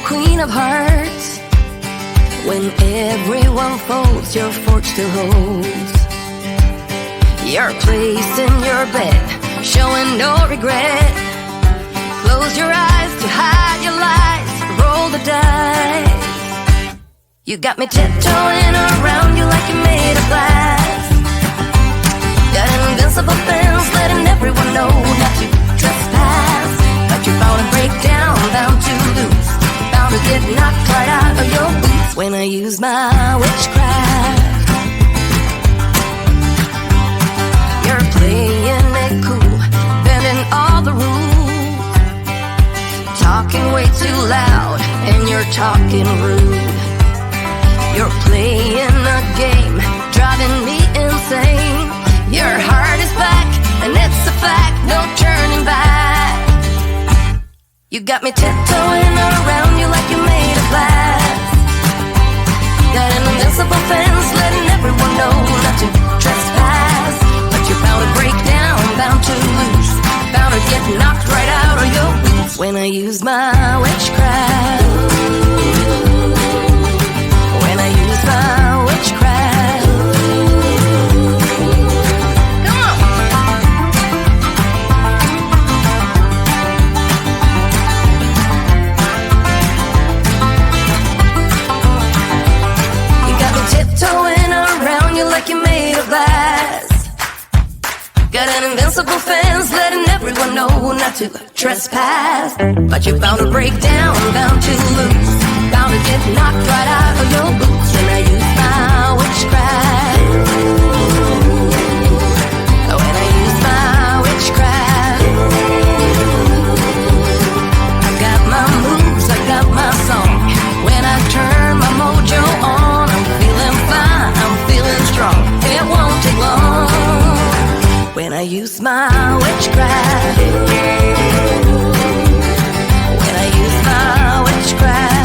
queen of hearts. When everyone folds, your fork still holds your place in your bed, showing no regret. Close your eyes to hide your lies, roll the dice. You got me tiptoeing around you like you're made of glass. Got an invincible fence, letting everyone know not to trespass. But you're bound to break down, bound to lose, bound to get knocked right out of your boots when I use my witchcraft. You're playing it cool, bending all the rules, talking way too loud, and you're talking rude. You're playing a game, driving me insane. Your heart is back, and it's a fact, no turning back. You got me tiptoeing around you like you're made of glass. Got an invincible fence, letting everyone know not to trespass. But you're bound to break down, bound to lose, bound to get knocked right out of your boots when I use my witchcraft. When I use my witchcraft. Come on. You got me tiptoeing around you like you're made of glass. Got an invincible fence, letting everyone know not to trespass. But you're bound to break down, bound to lose, bound to get knocked right out of your boots when I use my witchcraft. When I use my witchcraft. I got my moves, I got my song. When I turn my mojo on, I'm feeling fine, I'm feeling strong. It won't take long when I use my witchcraft. When I use my witchcraft.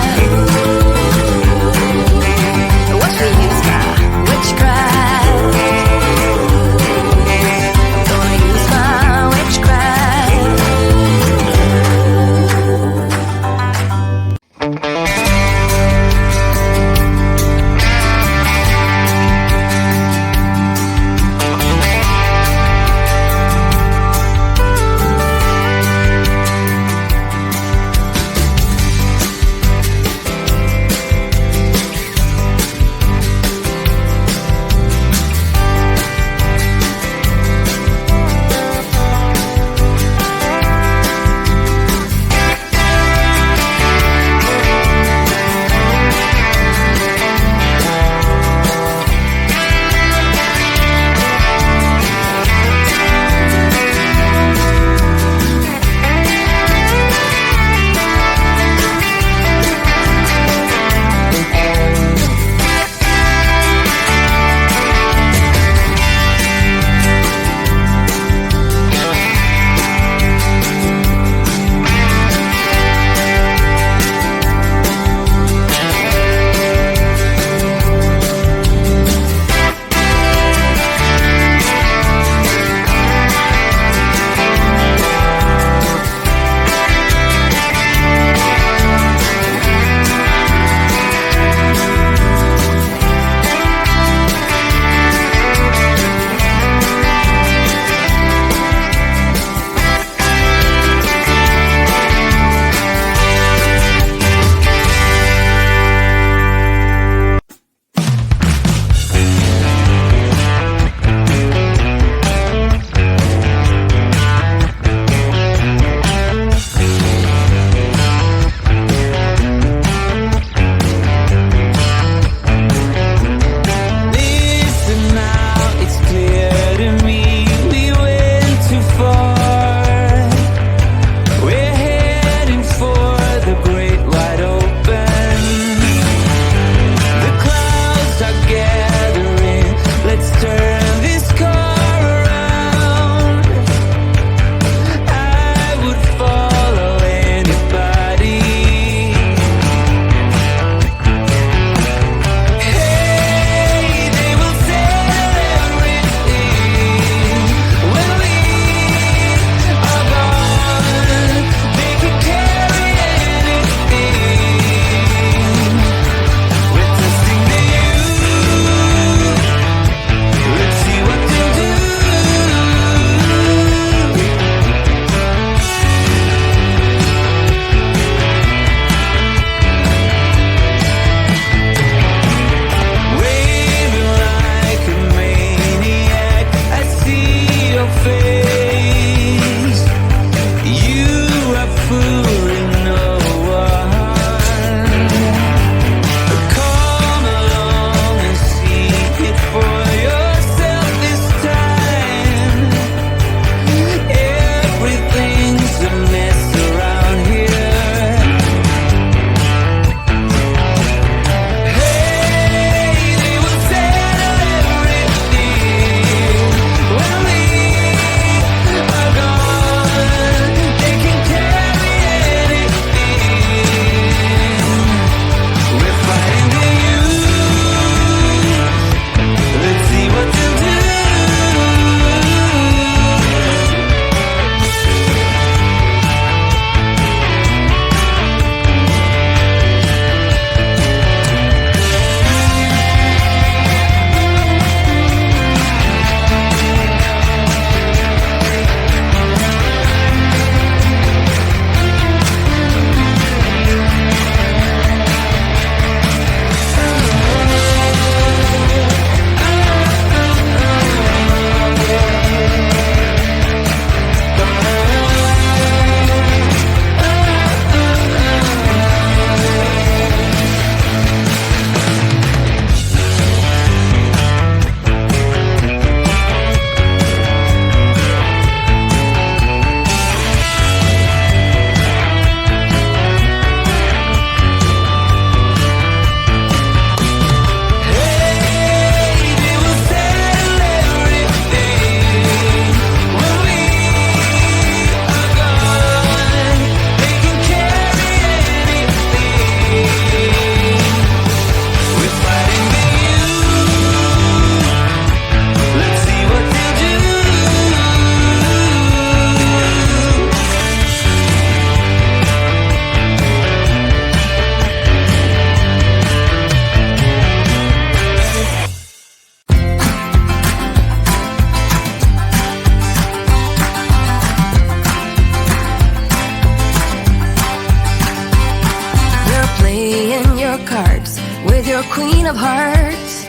of hearts.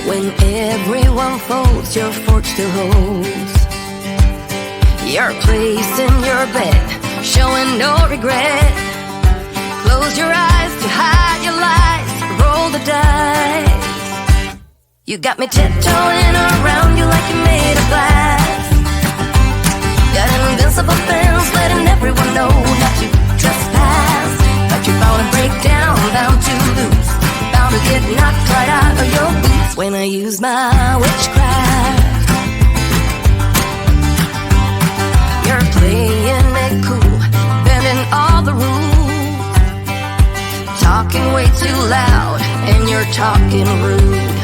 When everyone folds, your fork still holds your place in your bed, showing no regret. Close your eyes to hide your lies, roll the dice. You got me tiptoeing around you like you're made of glass. Got an invincible fence, letting everyone know not to trespass. But you're bound to break down, bound to lose, bound to get knocked right out of your boots when I use my witchcraft. You're playing it cool, bending all the rules, talking way too loud, and you're talking rude.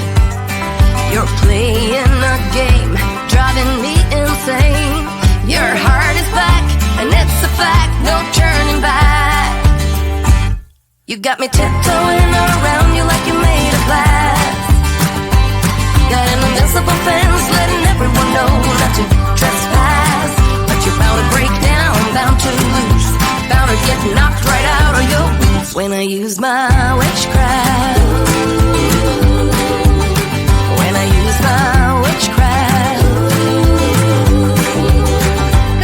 You're playing a game, driving me insane. Your heart is back, and it's a fact, no turning back. You got me tiptoeing around you like you're made of glass. Got an invincible fence, letting everyone know not to trespass. But you're bound to break down, bound to lose, bound to get knocked right out of your boots when I use my witchcraft. When I use my witchcraft.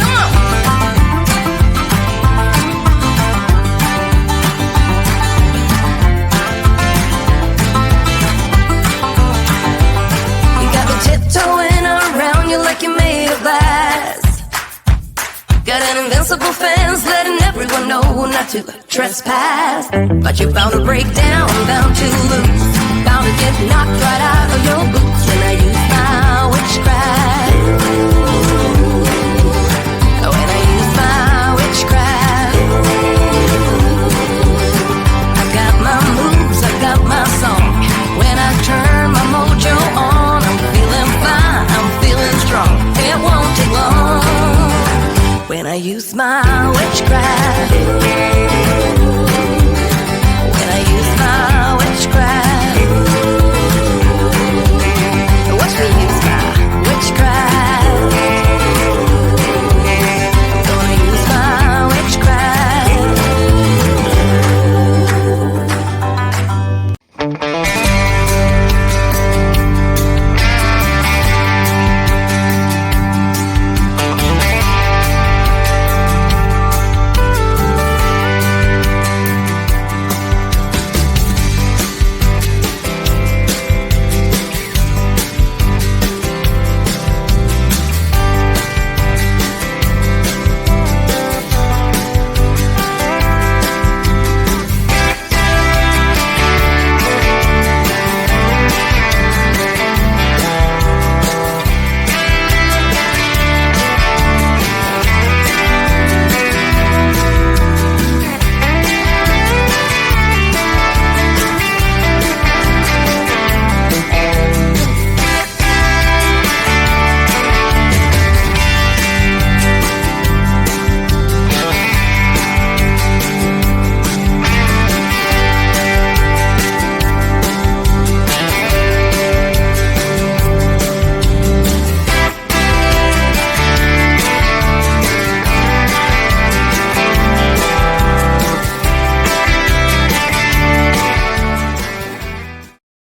Come on. You got me tiptoeing around you like you're made of glass. Got an invincible fence, letting everyone know not to trespass. But you're bound to break down, bound to lose, bound to get knocked right out of your boots when I use my witchcraft. When I use my witchcraft. I got my moves, I got my song. When I turn my mojo on, I'm feeling fine, I'm feeling strong. It won't take long when I use my witchcraft.